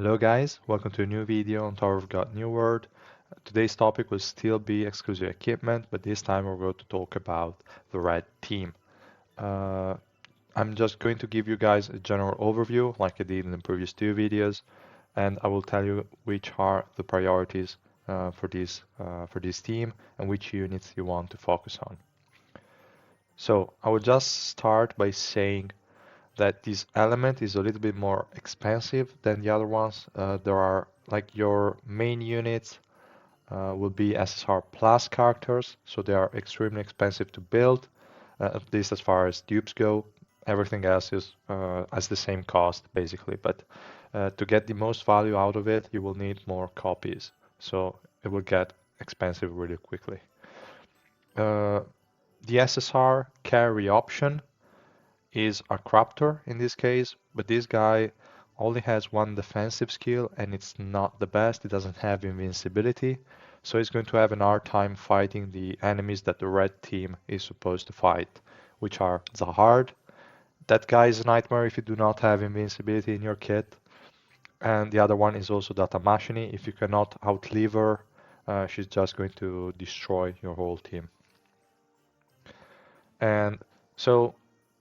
Hello guys, welcome to a new video on Tower of God New World. Today's topic will still be exclusive equipment, but this time we're going to talk about the red team. Uh, I'm just going to give you guys a general overview like I did in the previous two videos, and I will tell you which are the priorities for this team and which units you want to focus on. So I will just start by saying that this element is a little bit more expensive than the other ones. There are like your main units will be SSR plus characters, so they are extremely expensive to build, at least as far as dupes go. Everything else is as the same cost basically, but to get the most value out of it, you will need more copies, so it will get expensive really quickly. Uh, the SSR carry option is Arkraptor in this case, but this guy only has one defensive skill and it's not the best. It doesn't have invincibility, so he's going to have an hard time fighting the enemies that the red team is supposed to fight, which are Zahard. That guy is a nightmare if you do not have invincibility in your kit. And the other one is also Datamashini. If you cannot outlive her, she's just going to destroy your whole team. And so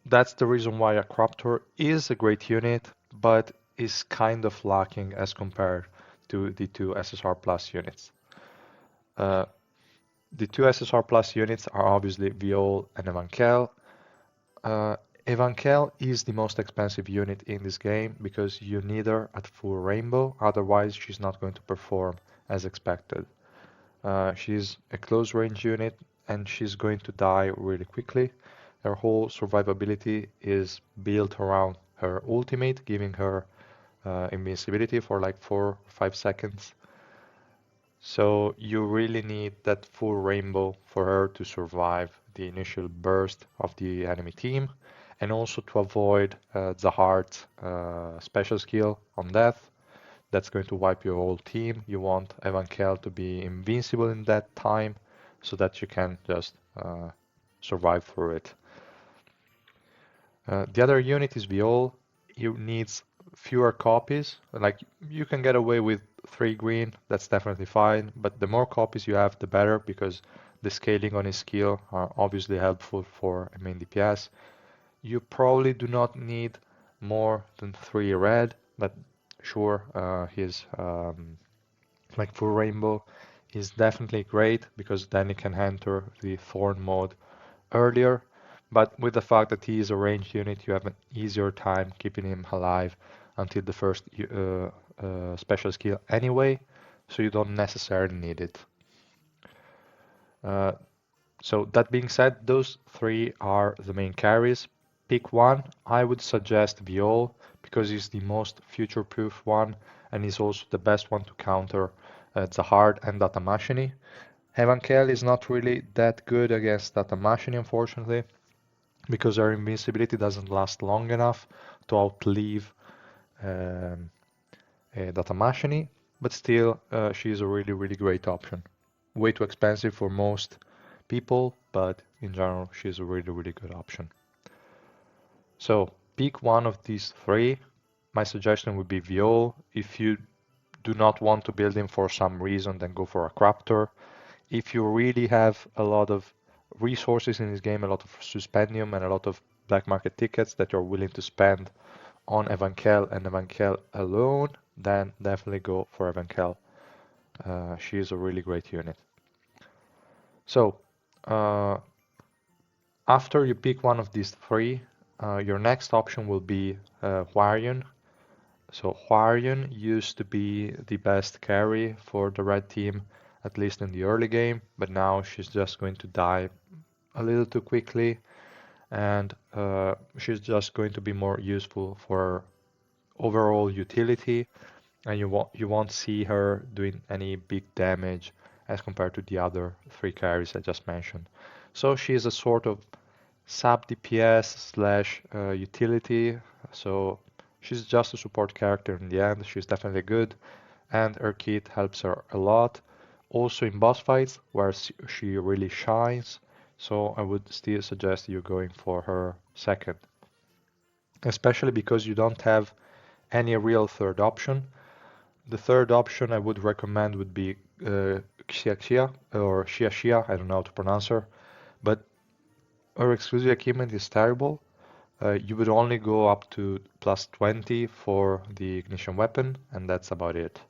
that's the reason why Arkraptor is a great unit, but is kind of lacking as compared to the two SSR Plus units. Uh, the two SSR Plus units are obviously Viole and Evankhell. Evankhell is the most expensive unit in this game because you need her at full rainbow, otherwise she's not going to perform as expected. She's a close range unit and she's going to die really quickly. Her whole survivability is built around her ultimate, giving her invincibility for like 4 or 5 seconds. So you really need that full rainbow for her to survive the initial burst of the enemy team, and also to avoid Zahard's special skill on death. That's going to wipe your whole team. You want Evankhell to be invincible in that time so that you can just survive through it. The other unit is Viole. You needs fewer copies. Like you can get away with 3 green, that's definitely fine, but the more copies you have, the better, because the scaling on his skill are obviously helpful for a main DPS. You probably do not need more than 3 red, but sure, his like full rainbow is definitely great because then you can enter the thorn mode earlier, but with the fact that he is a ranged unit, you have an easier time keeping him alive until the first special skill anyway, so you don't necessarily need it. Uh, so that being said, those 3 are the main carries. Pick one. I would suggest Viole because he's the most future-proof one and he's also the best one to counter Zahard and Datamashini. Evankhell is not really that good against Datamashini, unfortunately, because her invincibility doesn't last long enough to outlive Datamashini, but still she is a really, really great option. Way too expensive for most people, but in general she's a really, really good option. So pick one of these 3. My suggestion would be Viole. If you do not want to build him for some reason, then go for Arkraptor. If you really have a lot of resources in this game, a lot of suspendium and a lot of black market tickets that you're willing to spend on Evankhell and Evankhell alone, then definitely go for Evankhell. She is a really great unit. So after you pick one of these 3, your next option will be Hwaryun. So Hwaryun used to be the best carry for the red team, at least in the early game, but now she's just going to die a little too quickly, and she's just going to be more useful for overall utility, and you won't see her doing any big damage as compared to the other 3 carries I just mentioned. So she is a sort of sub DPS slash utility, so she's just a support character in the end. She's definitely good, and her kit helps her a lot. Also in boss fights, where she really shines, so I would still suggest you going for her second. Especially because you don't have any real third option. The third option I would recommend would be Xiaxia or Xiaxia, I don't know how to pronounce her, but her exclusive equipment is terrible. You would only go up to plus 20 for the ignition weapon, and that's about it.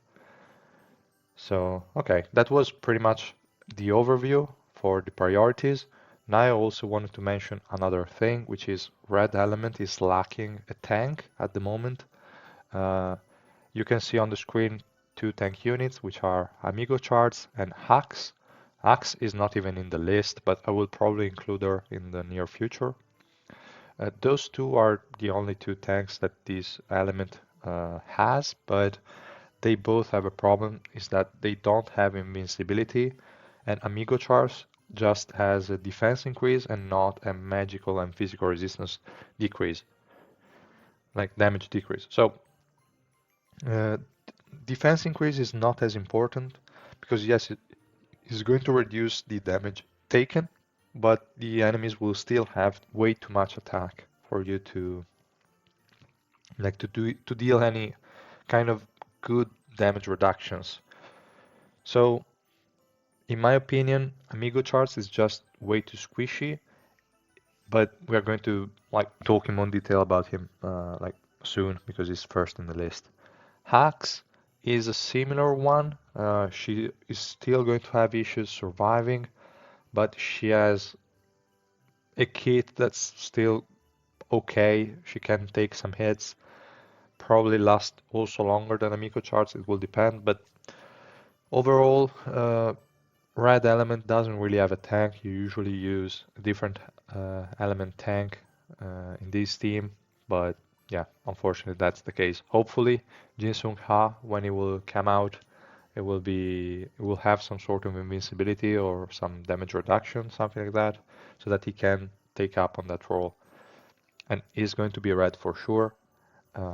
So, okay, that was pretty much the overview for the priorities. Now I also wanted to mention another thing, which is red element is lacking a tank at the moment. You can see on the screen two tank units, which are Amigocharz and Hux. Hux is not even in the list, but I will probably include her in the near future. Those two are the only two tanks that this element has, but they both have a problem, is that they don't have invincibility, and Amigocharz just has a defense increase and not a magical and physical resistance decrease, like damage decrease. So uh, defense increase is not as important because yes, it is going to reduce the damage taken, but the enemies will still have way too much attack for you to to deal any kind of good damage reductions. So in my opinion, Amigocharz is just way too squishy, but we are going to talk in more detail about him soon because he's first in the list. Hux is a similar one. She is still going to have issues surviving, but she has a kit that's still okay. She can take some hits, probably last also longer than Amigocharz. It will depend, but overall, red element doesn't really have a tank. You usually use a different element tank in this team, but yeah, unfortunately that's the case. Hopefully, Jinsung Ha, when it will come out, it will have some sort of invincibility or some damage reduction, something like that, so that he can take up on that role. And he's going to be red for sure,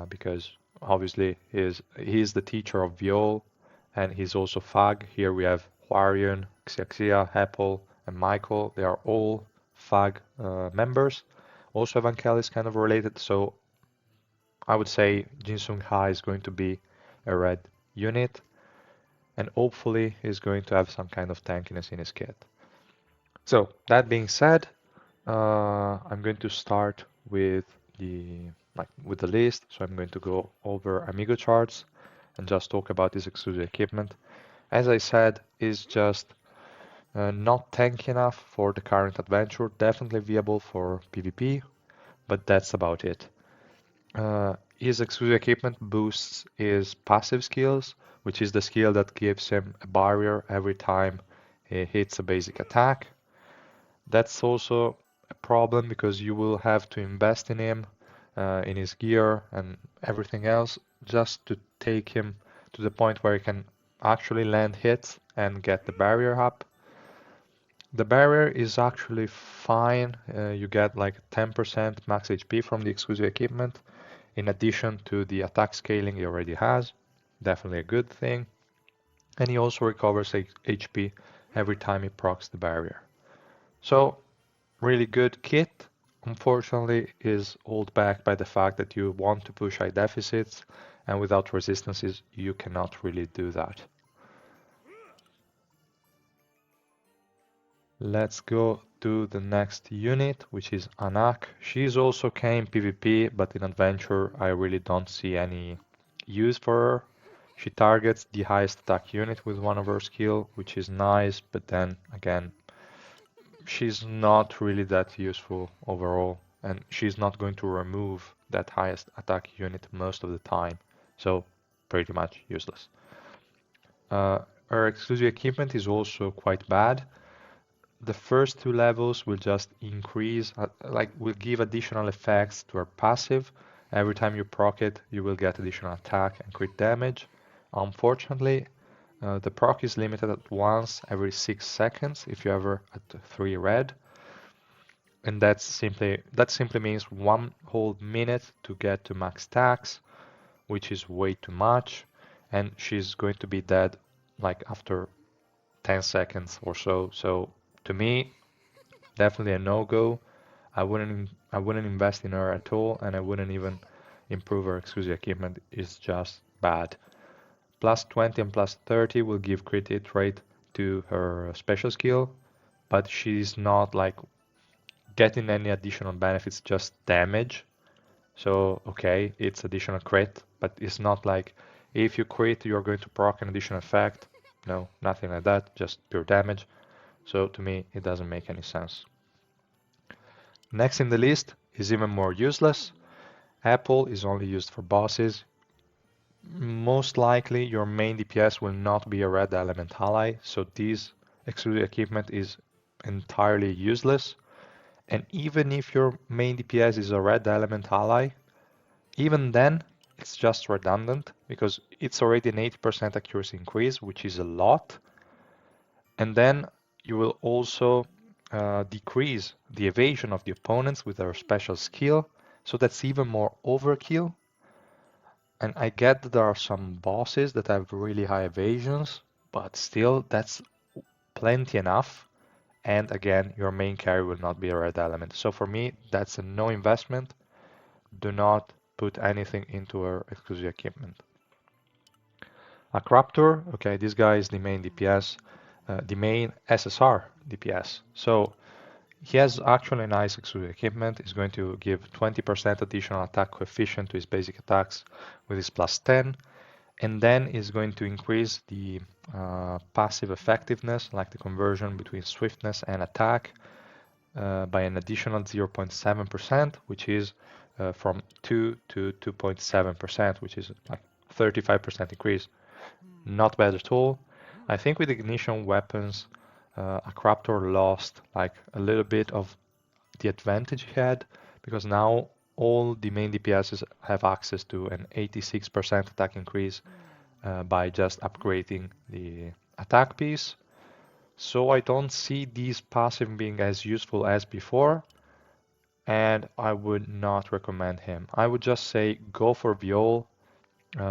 because obviously he's the teacher of Viole, and he's also Fag. Here we have Hwaryun, Xiaxia, Apple, and Michael. They are all Fag members. Also, Evankhell is kind of related, so I would say Jinsung Ha is going to be a red unit, and hopefully he's going to have some kind of tankiness in his kit. So that being said, I'm going to start with the list. So I'm going to go over Amigocharz and just talk about his exclusive equipment. As I said, is just not tanky enough for the current adventure. Definitely viable for PvP, but that's about it. His exclusive equipment boosts his passive skills, which is the skill that gives him a barrier every time he hits a basic attack. That's also a problem because you will have to invest in him, in his gear and everything else, just to take him to the point where he can actually land hits and get the barrier up. The barrier is actually fine. You get like 10% max HP from the exclusive equipment, in addition to the attack scaling he already has. Definitely a good thing. And he also recovers HP every time he procs the barrier. So really good kit. Unfortunately, is held back by the fact that you want to push high deficits, and without resistances, you cannot really do that. Let's go to the next unit, which is Anaak. She's also came PvP, but in adventure, I really don't see any use for her. She targets the highest attack unit with one of her skill, which is nice, but then again, she's not really that useful overall, and she's not going to remove that highest attack unit most of the time, so pretty much useless. Her exclusive equipment is also quite bad. The first two levels will just increase, will give additional effects to her passive. Every time you proc it, you will get additional attack and crit damage. Unfortunately, the proc is limited at once every 6 seconds if you ever at 3 red. And that simply means one whole minute to get to max stacks, which is way too much, and she's going to be dead like after 10 seconds or so. So to me, definitely a no-go. I wouldn't invest in her at all, and I wouldn't even improve her exclusive equipment. It's just bad. Plus 20 and plus 30 will give crit hit rate to her special skill, but she's not like getting any additional benefits, just damage. So, okay, it's additional crit, but it's not like if you crit, you're going to proc an additional effect. No, nothing like that, just pure damage. So to me, it doesn't make any sense. Next in the list is even more useless. Apple is only used for bosses. Most likely your main DPS will not be a red element ally, so this exclusive equipment is entirely useless. And even if your main DPS is a red element ally, even then it's just redundant because it's already an 80% accuracy increase, which is a lot. And then you will also decrease the evasion of the opponents with their special skill, so that's even more overkill. And I get that there are some bosses that have really high evasions, but still that's plenty enough. And again, your main carry will not be a red element. So for me, that's a no investment. Do not put anything into our exclusive equipment. Arkraptor, okay, this guy is the main DPS, the main SSR DPS. So he has actually a nice exclusive equipment. He's going to give 20% additional attack coefficient to his basic attacks with his plus 10. And then is going to increase the passive effectiveness, like the conversion between swiftness and attack, by an additional 0.7%, which is from 2 to 2.7%, which is like 35% increase. Not bad at all. I think with ignition weapons, Arkraptor lost like a little bit of the advantage he had, because now all the main DPSs have access to an 86% attack increase by just upgrading the attack piece. So I don't see these passive being as useful as before, and I would not recommend him. I would just say go for Viole,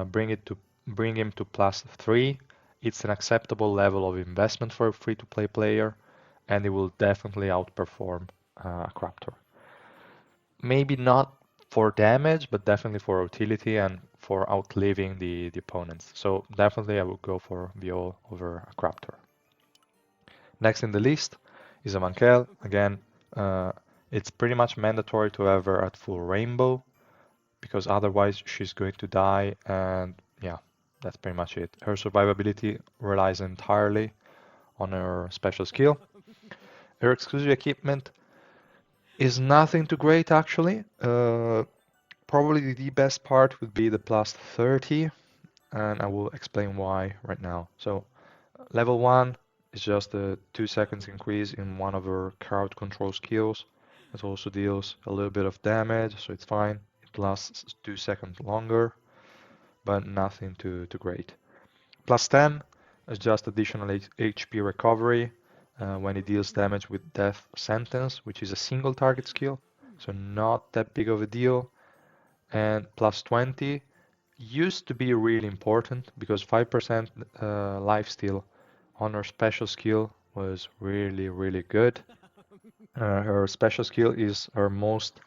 bring him to plus 3. It's an acceptable level of investment for a free-to-play player, and it will definitely outperform Arkraptor. Maybe not for damage, but definitely for utility and for outliving the opponents. So definitely I would go for Viole over Arkraptor. Next in the list is Evankhell. Again, it's pretty much mandatory to have her at full rainbow, because otherwise she's going to die, and yeah, that's pretty much it. Her survivability relies entirely on her special skill. Her exclusive equipment is nothing too great actually. Probably the best part would be the plus 30, and I will explain why right now. So level 1 is just a 2 seconds increase in one of her crowd control skills. It also deals a little bit of damage, so it's fine. It lasts 2 seconds longer, but nothing too great. Plus 10 is just additional HP recovery when it deals damage with Death Sentence, which is a single target skill, so not that big of a deal. And plus 20 used to be really important because 5% lifesteal on her special skill was really good. Her special skill is her most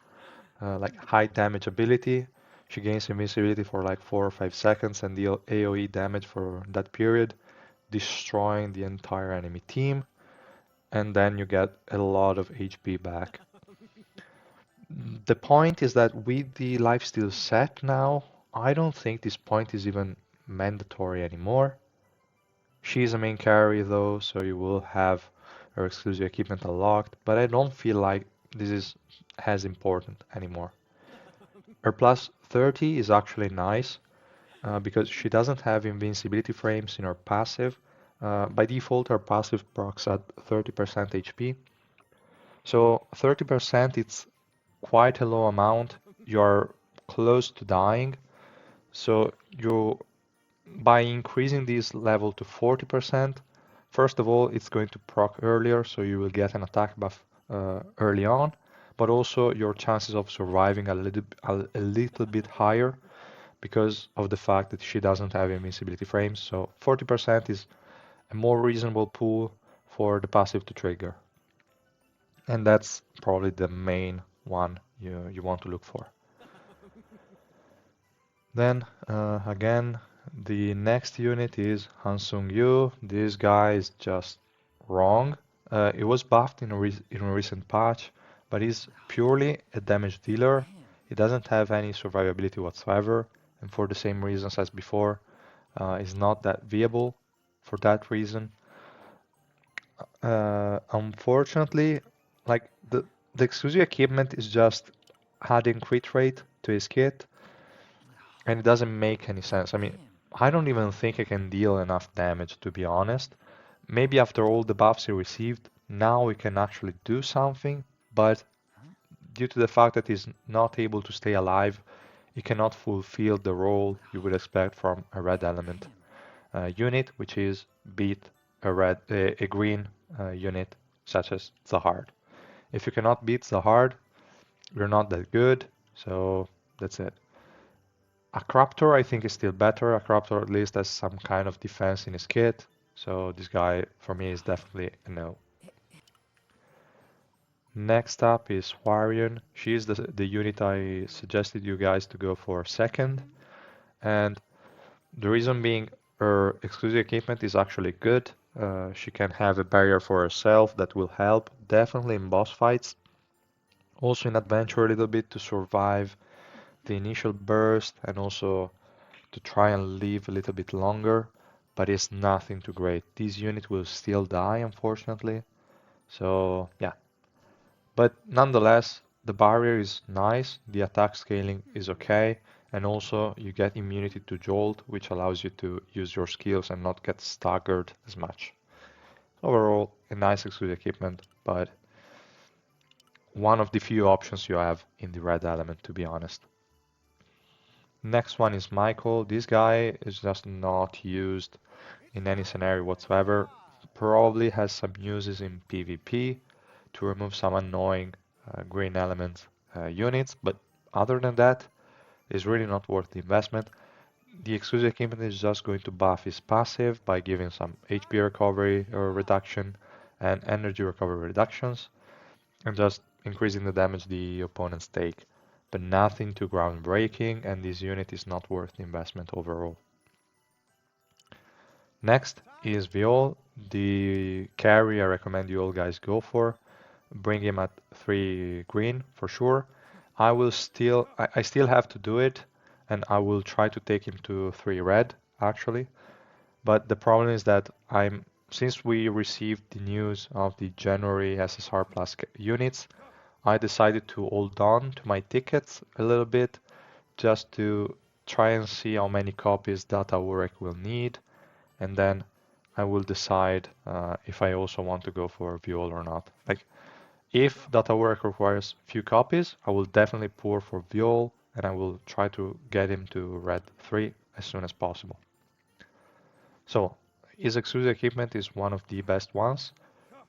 like high damage ability. She gains invincibility for like 4 or 5 seconds and deal AoE damage for that period, destroying the entire enemy team, and then you get a lot of HP back. The point is that with the lifesteal set now, I don't think this point is even mandatory anymore. She is a main carry though, so you will have her exclusive equipment unlocked, but I don't feel like this is as important anymore. Her plus 30 is actually nice because she doesn't have invincibility frames in her passive. By default, her passive procs at 30% HP. So 30% it's quite a low amount. You're close to dying. So you, by increasing this level to 40%, first of all, it's going to proc earlier, so you will get an attack buff early on, but also your chances of surviving a little bit higher because of the fact that she doesn't have invincibility frames. So 40% is a more reasonable pool for the passive to trigger. And that's probably the main one you want to look for. Then again, The next unit is Hansung Yu. This guy is just wrong. It was buffed in a recent patch, but he's purely a damage dealer. He doesn't have any survivability whatsoever, and for the same reasons as before, is not that viable for that reason. Unfortunately, like the exclusive equipment is just adding crit rate to his kit, and it doesn't make any sense. I mean, I don't even think I can deal enough damage, to be honest. Maybe after all the buffs he received, now we can actually do something, but due to the fact that he's not able to stay alive, he cannot fulfill the role you would expect from a red element unit, which is beat a green unit such as Zahard. If you cannot beat Zahard, you're not that good, so that's it. Arkraptor I think is still better. Arkraptor at least has some kind of defense in his kit, so this guy for me is definitely a no. Next up is Hwaryun. She is the unit I suggested you guys to go for second, and the reason being her exclusive equipment is actually good. She can have a barrier for herself that will help definitely in boss fights. Also in adventure a little bit to survive the initial burst and also to try and live a little bit longer, but it's nothing too great. This unit will still die, unfortunately. So, yeah. But nonetheless, the barrier is nice, the attack scaling is okay, and also you get immunity to Jolt, which allows you to use your skills and not get staggered as much. Overall, a nice exclusive equipment, but one of the few options you have in the red element, to be honest. Next one is Michael. This guy is just not used in any scenario whatsoever. Probably has some uses in PvP to remove some annoying green element units, but other than that, it's really not worth the investment. The exclusive equipment is just going to buff his passive by giving some HP recovery or reduction and energy recovery reductions, and just increasing the damage the opponents take. But nothing too groundbreaking, and this unit is not worth the investment overall. Next is Viole, the carry I recommend you all guys go for. Bring him at 3 green for sure. I still have to do it, and I will try to take him to 3 red actually. But the problem is that since we received the news of the January SSR plus units, I decided to hold on to my tickets a little bit just to try and see how many copies Data Warwick will need, and then I will decide if I also want to go for Viole or not. Like, if Data Warwick requires few copies, I will definitely pour for Viole, and I will try to get him to red 3 as soon as possible. So, his exclusive equipment is one of the best ones,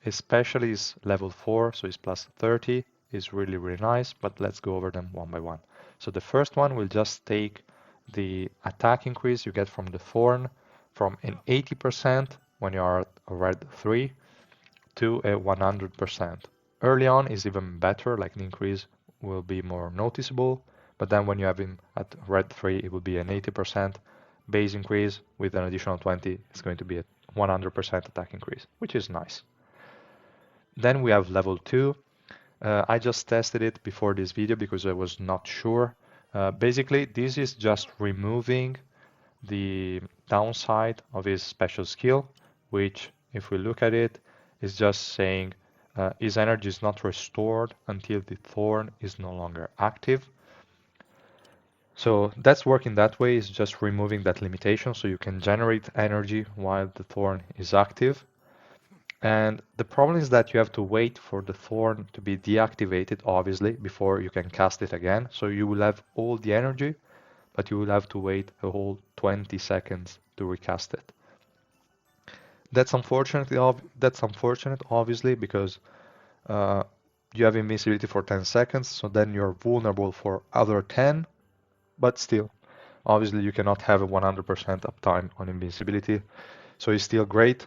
especially his level 4, so his plus 30 is really, really nice, but let's go over them one by one. So the first one will just take the attack increase you get from the Thorn from an 80% when you are at red 3 to a 100%. Early on is even better, like the increase will be more noticeable, but then when you have him at red 3, it will be an 80% base increase with an additional 20, it's going to be a 100% attack increase, which is nice. Then we have level 2. I just tested it before this video because I was not sure. Basically, this is just removing the downside of his special skill, which, if we look at it, is just saying his energy is not restored until the thorn is no longer active. So that's working that way, is just removing that limitation so you can generate energy while the thorn is active. And the problem is that you have to wait for the thorn to be deactivated, obviously, before you can cast it again. So you will have all the energy, but you will have to wait a whole 20 seconds to recast it. That's unfortunate, obviously, because you have invincibility for 10 seconds, so then you're vulnerable for other 10, but still, obviously you cannot have a 100% uptime on invincibility, so it's still great.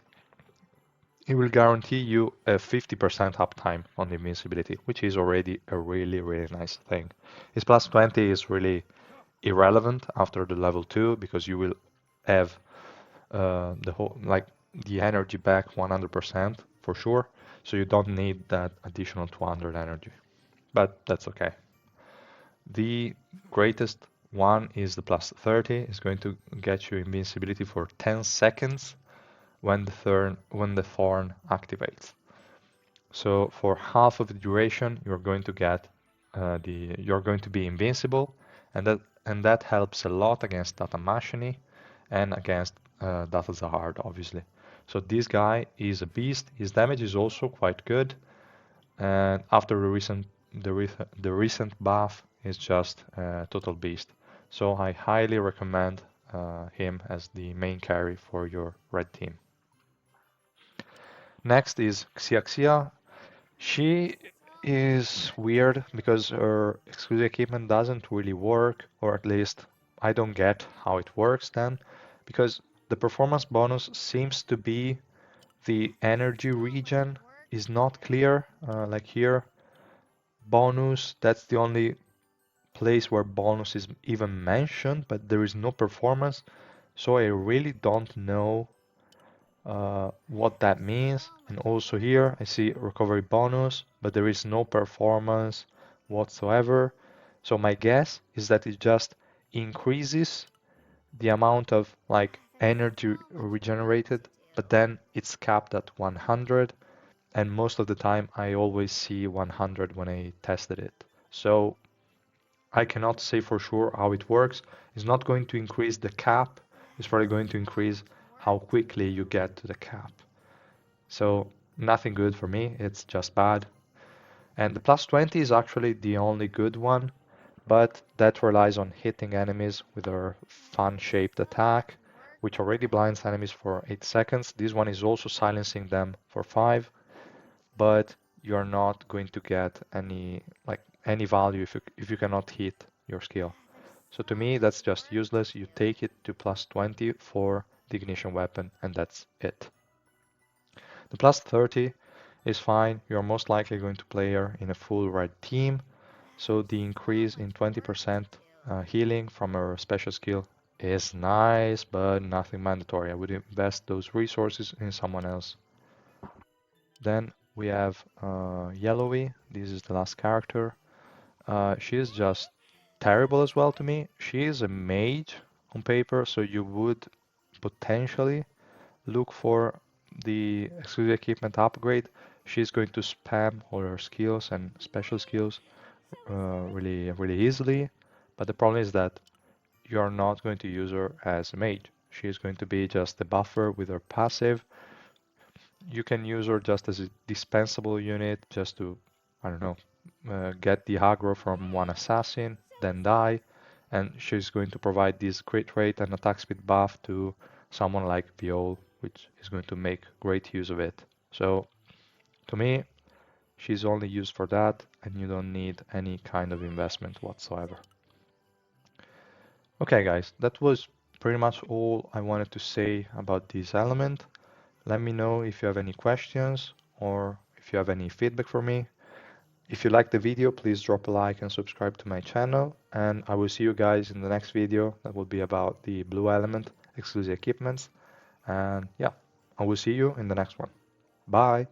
It will guarantee you a 50% uptime on the invincibility, which is already a really, really nice thing. His plus 20 is really irrelevant after the level 2 because you will have the whole like the energy back 100% for sure. So you don't need that additional 200 energy, but that's okay. The greatest one is the plus 30. It's going to get you invincibility for 10 seconds when the thorn activates. So for half of the duration, you're going to get you're going to be invincible, and that helps a lot against Data Machine and against Data Zahard, obviously. So this guy is a beast. His damage is also quite good, and after the recent buff, is just a total beast. So I highly recommend him as the main carry for your red team. Next is Xiaxia. She is weird because her exclusive equipment doesn't really work, or at least I don't get how it works then, because the performance bonus seems to be the energy regen is not clear. Like here, bonus, that's the only place where bonus is even mentioned, but there is no performance. So I really don't know what that means. And also here I see recovery bonus, but there is no performance whatsoever. So my guess is that it just increases the amount of like energy regenerated, but then it's capped at 100. And most of the time I always see 100 when I tested it. So I cannot say for sure how it works. It's not going to increase the cap. It's probably going to increase how quickly you get to the cap. So nothing good for me. It's just bad. And the plus 20 is actually the only good one, but that relies on hitting enemies with our fan-shaped attack, which already blinds enemies for 8 seconds. This one is also silencing them for 5, but you're not going to get any value if you cannot hit your skill. So to me, that's just useless. You take it to plus 20 for the ignition weapon, and that's it. The plus 30 is fine. You're most likely going to play her in a full red team, so the increase in 20% healing from her special skill is nice, but nothing mandatory. I would invest those resources in someone else. Then we have Yellowy. This is the last character. She is just terrible as well to me. She is a mage on paper, so you would potentially look for the exclusive equipment upgrade. She's going to spam all her skills and special skills really easily, but the problem is that you're not going to use her as a mage. She's going to be just a buffer with her passive. You can use her just as a dispensable unit, just to, I don't know, get the aggro from one assassin, then die, and she's going to provide this crit rate and attack speed buff to someone like Viole, which is going to make great use of it. So to me, she's only used for that, and you don't need any kind of investment whatsoever. Okay, guys, that was pretty much all I wanted to say about this element. Let me know if you have any questions or if you have any feedback for me. If you liked the video, please drop a like and subscribe to my channel, and I will see you guys in the next video that will be about the blue element exclusive equipments. And yeah, I will see you in the next one. Bye!